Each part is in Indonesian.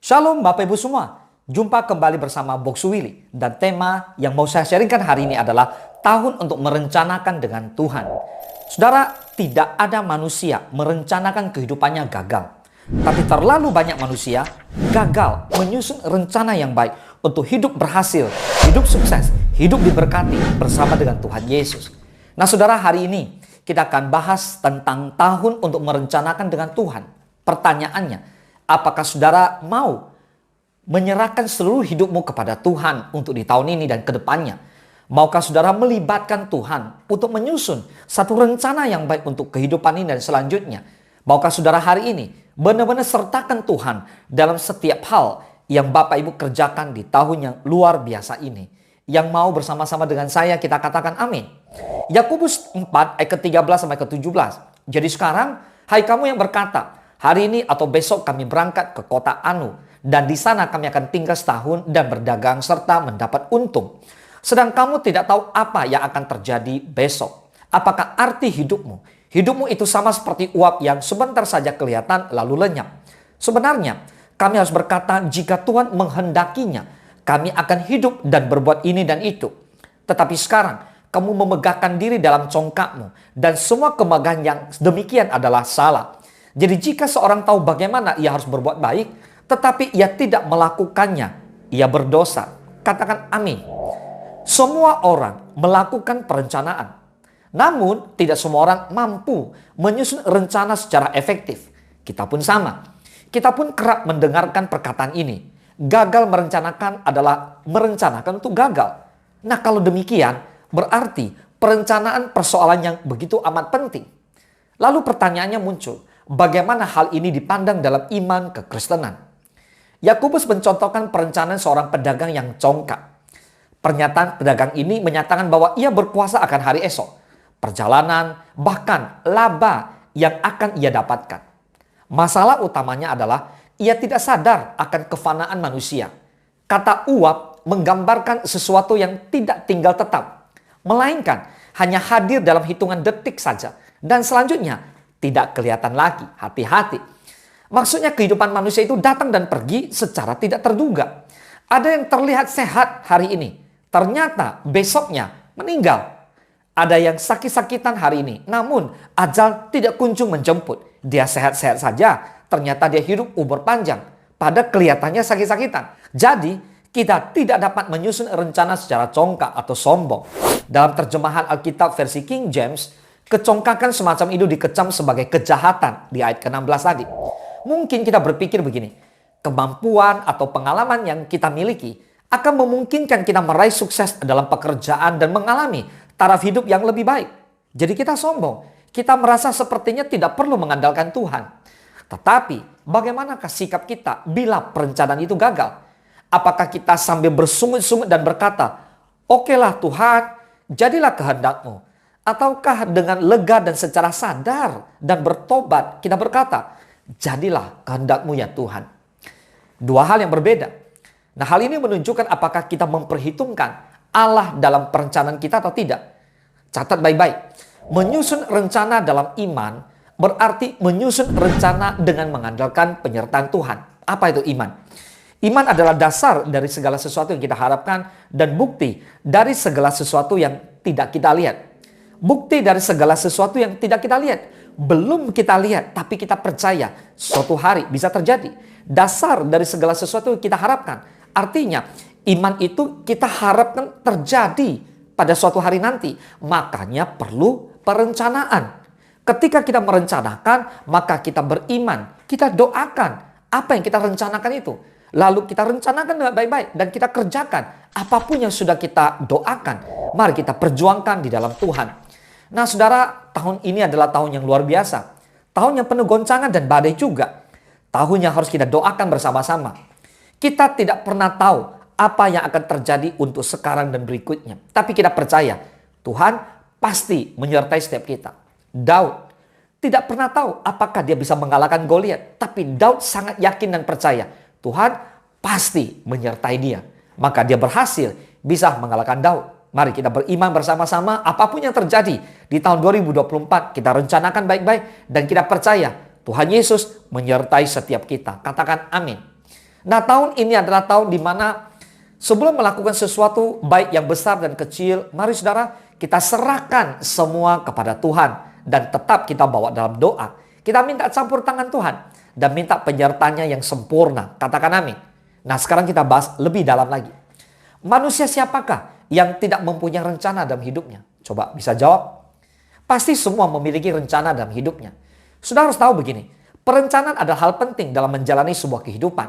Shalom Bapak Ibu semua, jumpa kembali bersama Box Willy. Dan tema yang mau saya sharingkan hari ini adalah tahun untuk merencanakan dengan Tuhan. Saudara, tidak ada manusia merencanakan kehidupannya gagal. Tapi terlalu banyak manusia gagal menyusun rencana yang baik untuk hidup berhasil, hidup sukses, hidup diberkati bersama dengan Tuhan Yesus. Nah saudara, hari ini kita akan bahas tentang tahun untuk merencanakan dengan Tuhan. Pertanyaannya, apakah saudara mau menyerahkan seluruh hidupmu kepada Tuhan untuk di tahun ini dan ke depannya? Maukah saudara melibatkan Tuhan untuk menyusun satu rencana yang baik untuk kehidupan ini dan selanjutnya? Maukah saudara hari ini benar-benar sertakan Tuhan dalam setiap hal yang Bapak Ibu kerjakan di tahun yang luar biasa ini? Yang mau bersama-sama dengan saya kita katakan amin. Yakobus 4 ayat ke-13 sampai ke-17. Jadi sekarang, hai kamu yang berkata, hari ini atau besok kami berangkat ke kota Anu, dan di sana kami akan tinggal setahun dan berdagang serta mendapat untung. Sedang kamu tidak tahu apa yang akan terjadi besok. Apakah arti hidupmu? Hidupmu itu sama seperti uap yang sebentar saja kelihatan lalu lenyap. Sebenarnya kami harus berkata, jika Tuhan menghendakinya, kami akan hidup dan berbuat ini dan itu. Tetapi sekarang kamu memegahkan diri dalam congkakmu, dan semua kemegahan yang demikian adalah salah. Jadi jika seorang tahu bagaimana ia harus berbuat baik, tetapi ia tidak melakukannya, ia berdosa. Katakan amin. Semua orang melakukan perencanaan. Namun tidak semua orang mampu menyusun rencana secara efektif. Kita pun sama. Kita pun kerap mendengarkan perkataan ini. Gagal merencanakan adalah merencanakan untuk gagal. Nah kalau demikian, berarti perencanaan persoalan yang begitu amat penting. Lalu pertanyaannya muncul. Bagaimana hal ini dipandang dalam iman kekristenan? Yakobus mencontohkan perencanaan seorang pedagang yang congkak. Pernyataan pedagang ini menyatakan bahwa ia berpuasa akan hari esok, perjalanan, bahkan laba yang akan ia dapatkan. Masalah utamanya adalah ia tidak sadar akan kefanaan manusia. Kata uap menggambarkan sesuatu yang tidak tinggal tetap, melainkan hanya hadir dalam hitungan detik saja, dan selanjutnya tidak kelihatan lagi. Hati-hati. Maksudnya kehidupan manusia itu datang dan pergi secara tidak terduga. Ada yang terlihat sehat hari ini, ternyata besoknya meninggal. Ada yang sakit-sakitan hari ini, namun ajal tidak kunjung menjemput. Dia sehat-sehat saja, ternyata dia hidup umur panjang, pada kelihatannya sakit-sakitan. Jadi kita tidak dapat menyusun rencana secara congkak atau sombong. Dalam terjemahan Alkitab versi King James, kecongkakan semacam itu dikecam sebagai kejahatan di ayat ke-16 tadi. Mungkin kita berpikir begini, kemampuan atau pengalaman yang kita miliki akan memungkinkan kita meraih sukses dalam pekerjaan dan mengalami taraf hidup yang lebih baik. Jadi kita sombong, kita merasa sepertinya tidak perlu mengandalkan Tuhan. Tetapi bagaimanakah sikap kita bila perencanaan itu gagal? Apakah kita sambil bersungut-sungut dan berkata, okelah Tuhan, jadilah kehendak-Mu. Ataukah dengan lega dan secara sadar dan bertobat kita berkata, jadilah kehendak-Mu ya Tuhan. Dua hal yang berbeda. Nah hal ini menunjukkan apakah kita memperhitungkan Allah dalam perencanaan kita atau tidak. Catat baik-baik. Menyusun rencana dalam iman berarti menyusun rencana dengan mengandalkan penyertaan Tuhan. Apa itu iman? Iman adalah dasar dari segala sesuatu yang kita harapkan dan bukti dari segala sesuatu yang tidak kita lihat. Bukti dari segala sesuatu yang tidak kita lihat. Belum kita lihat, tapi kita percaya suatu hari bisa terjadi. Dasar dari segala sesuatu yang kita harapkan. Artinya, iman itu kita harapkan terjadi pada suatu hari nanti. Makanya perlu perencanaan. Ketika kita merencanakan, maka kita beriman. Kita doakan apa yang kita rencanakan itu. Lalu kita rencanakan dengan baik-baik dan kita kerjakan. Apapun yang sudah kita doakan, mari kita perjuangkan di dalam Tuhan. Nah saudara, tahun ini adalah tahun yang luar biasa. Tahun yang penuh goncangan dan badai juga. Tahun yang harus kita doakan bersama-sama. Kita tidak pernah tahu apa yang akan terjadi untuk sekarang dan berikutnya. Tapi kita percaya Tuhan pasti menyertai setiap kita. Daud tidak pernah tahu apakah dia bisa mengalahkan Goliat. Tapi Daud sangat yakin dan percaya Tuhan pasti menyertai dia. Maka dia berhasil bisa mengalahkan Daud. Mari kita beriman bersama-sama apapun yang terjadi di tahun 2024. Kita rencanakan baik-baik dan kita percaya Tuhan Yesus menyertai setiap kita. Katakan amin. Nah, tahun ini adalah tahun di mana sebelum melakukan sesuatu baik yang besar dan kecil, mari saudara kita serahkan semua kepada Tuhan dan tetap kita bawa dalam doa. Kita minta campur tangan Tuhan dan minta penyertanya yang sempurna. Katakan amin. Nah, sekarang kita bahas lebih dalam lagi. Manusia siapakah yang tidak mempunyai rencana dalam hidupnya? Coba bisa jawab. Pasti semua memiliki rencana dalam hidupnya. Saudara harus tahu begini, perencanaan adalah hal penting dalam menjalani sebuah kehidupan.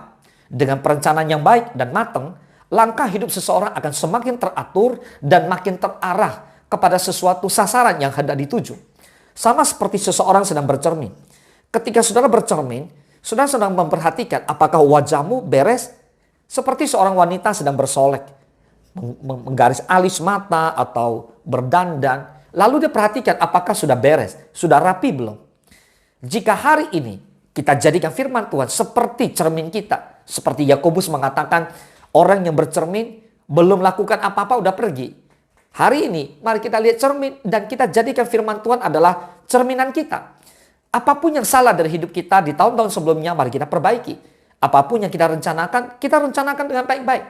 Dengan perencanaan yang baik dan matang, langkah hidup seseorang akan semakin teratur dan makin terarah kepada sesuatu sasaran yang hendak dituju. Sama seperti seseorang sedang bercermin. Ketika saudara bercermin, saudara sedang memperhatikan apakah wajahmu beres, seperti seorang wanita sedang bersolek, menggaris alis mata atau berdandan. Lalu dia perhatikan apakah sudah beres, sudah rapi belum. Jika hari ini kita jadikan firman Tuhan seperti cermin kita. Seperti Yakobus mengatakan, orang yang bercermin belum lakukan apa-apa udah pergi. Hari ini mari kita lihat cermin dan kita jadikan firman Tuhan adalah cerminan kita. Apapun yang salah dari hidup kita di tahun-tahun sebelumnya mari kita perbaiki. Apapun yang kita rencanakan dengan baik-baik.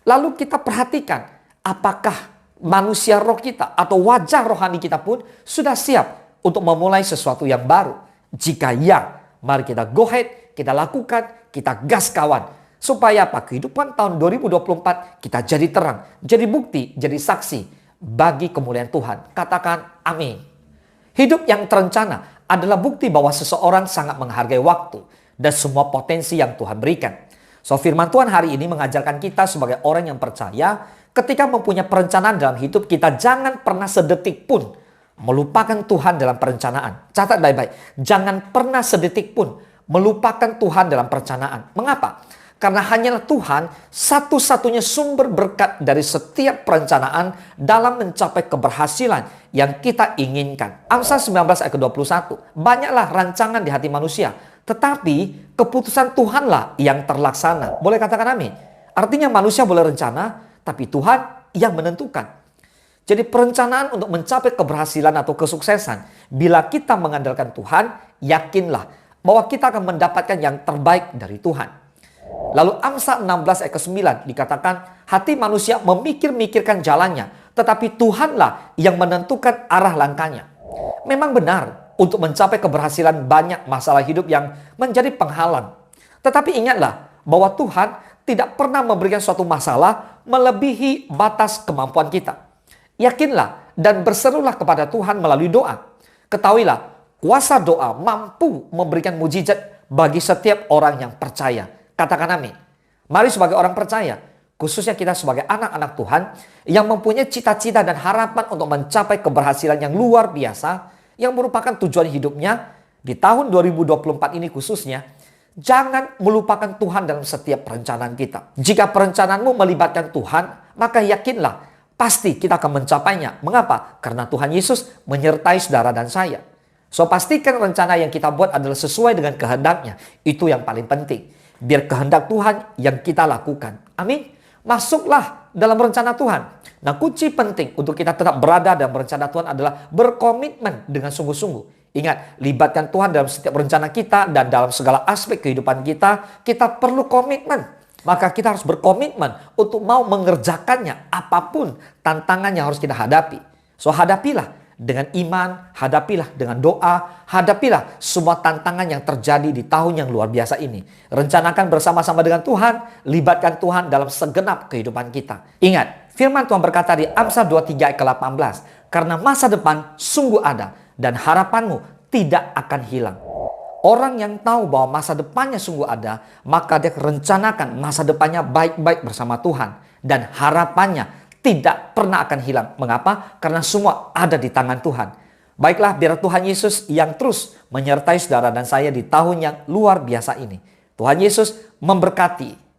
Lalu kita perhatikan apakah manusia roh kita atau wajah rohani kita pun sudah siap untuk memulai sesuatu yang baru. Jika ya, mari kita go ahead, kita lakukan, kita gas kawan. Supaya apa? Kehidupan tahun 2024 kita jadi terang, jadi bukti, jadi saksi bagi kemuliaan Tuhan. Katakan amin. Hidup yang terencana adalah bukti bahwa seseorang sangat menghargai waktu dan semua potensi yang Tuhan berikan. So firman Tuhan hari ini mengajarkan kita sebagai orang yang percaya, ketika mempunyai perencanaan dalam hidup, kita jangan pernah sedetik pun melupakan Tuhan dalam perencanaan. Catat baik-baik, jangan pernah sedetik pun melupakan Tuhan dalam perencanaan. Mengapa? Karena hanyalah Tuhan satu-satunya sumber berkat dari setiap perencanaan dalam mencapai keberhasilan yang kita inginkan. Amsal 19 ayat ke-21. Banyaklah rancangan di hati manusia, tetapi keputusan Tuhanlah yang terlaksana. Boleh katakan amin? Artinya manusia boleh rencana, tapi Tuhan yang menentukan. Jadi perencanaan untuk mencapai keberhasilan atau kesuksesan, bila kita mengandalkan Tuhan, yakinlah bahwa kita akan mendapatkan yang terbaik dari Tuhan. Lalu Amsal 16 ayat ke-9 dikatakan, hati manusia memikir-mikirkan jalannya, tetapi Tuhanlah yang menentukan arah langkahnya. Memang benar, untuk mencapai keberhasilan banyak masalah hidup yang menjadi penghalang. Tetapi ingatlah bahwa Tuhan tidak pernah memberikan suatu masalah melebihi batas kemampuan kita. Yakinlah dan berserulah kepada Tuhan melalui doa. Ketahuilah, kuasa doa mampu memberikan mujizat bagi setiap orang yang percaya. Katakan amin. Mari sebagai orang percaya, khususnya kita sebagai anak-anak Tuhan yang mempunyai cita-cita dan harapan untuk mencapai keberhasilan yang luar biasa, yang merupakan tujuan hidupnya di tahun 2024 ini khususnya, jangan melupakan Tuhan dalam setiap perencanaan kita. Jika perencanaanmu melibatkan Tuhan, maka yakinlah pasti kita akan mencapainya. Mengapa? Karena Tuhan Yesus menyertai saudara dan saya. So pastikan rencana yang kita buat adalah sesuai dengan kehendaknya. Itu yang paling penting. Biar kehendak Tuhan yang kita lakukan. Amin. Masuklah dalam rencana Tuhan. Nah, kunci penting untuk kita tetap berada dalam rencana Tuhan adalah berkomitmen dengan sungguh-sungguh. Ingat, libatkan Tuhan dalam setiap rencana kita dan dalam segala aspek kehidupan kita. Kita perlu komitmen. Maka kita harus berkomitmen untuk mau mengerjakannya apapun tantangan yang harus kita hadapi. So hadapilah dengan iman, hadapilah dengan doa, hadapilah semua tantangan yang terjadi di tahun yang luar biasa ini. Rencanakan bersama-sama dengan Tuhan, libatkan Tuhan dalam segenap kehidupan kita. Ingat, firman Tuhan berkata di Amsal 23 ayat ke-18, karena masa depan sungguh ada dan harapanmu tidak akan hilang. Orang yang tahu bahwa masa depannya sungguh ada, maka dia rencanakan masa depannya baik-baik bersama Tuhan. Dan harapannya tidak pernah akan hilang. Mengapa? Karena semua ada di tangan Tuhan. Baiklah, biar Tuhan Yesus yang terus menyertai saudara dan saya di tahun yang luar biasa ini. Tuhan Yesus memberkati.